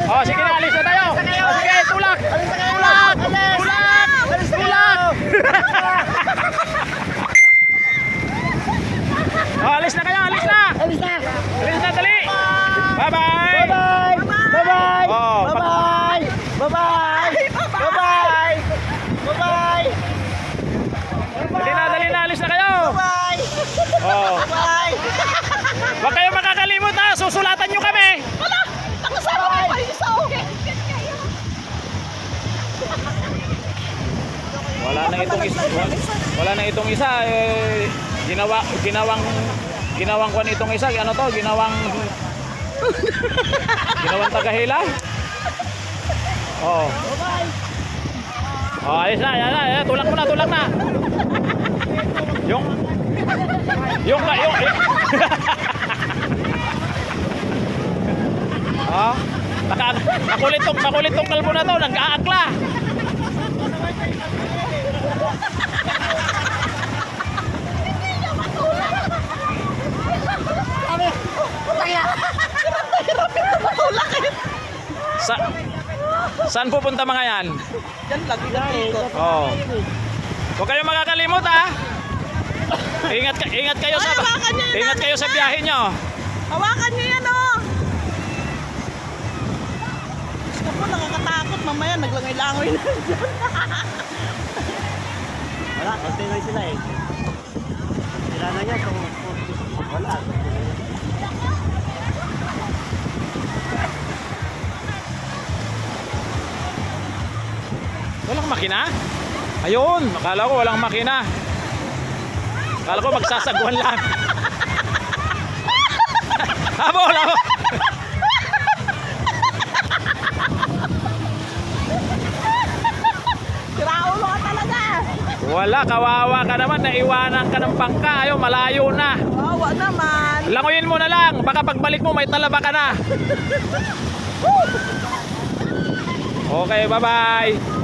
Oh, sige na, alis na tayo. Oh, sige, tulak. Tulak. Tulak. Tulak. Oh, alis na kayo, alis na. Alis na. Alis na, dali. Bye-bye. Bye-bye. Bye-bye. Oh, Bye-bye. Bye-bye. Bye-bye. Bye-bye. dali na, alis na kayo. Bye-bye. Oh. Bye-bye. Huwag kayong makakalimot ha, susulatan nyo kami. Wala! Nakasama ko pa yung isa, oh! Wala na itong isa eh, ginawang kwan itong isa, ano to, ginawang tagahila. Oh. Oh, ayos na, yan na, tulak na. Yung ah, makulit tong kalbo na to, nag-aakla. Saan pupunta mga yan? Yan lang, ikot. Oh. Huwag kayong makakalimot ha. Ingat kayo sa biyahe nyo. Hawakan niyo yan, oh! Gusto ko, nakakatakot. Mamaya, naglangay-langoy na dyan. Wala, kontinay sila eh. Sila na yan. Wala. Walang makina? Ayun, akala ko walang makina. Akala ko magsasagwan lang. Habol. Siraulo ka talaga. Wala, kawawa ka naman, naiwanan ka ng bangka. Ayun, malayo na. Wawa naman. Langoyin mo na lang, baka pagbalik mo may talaba ka na. Okay, bye-bye.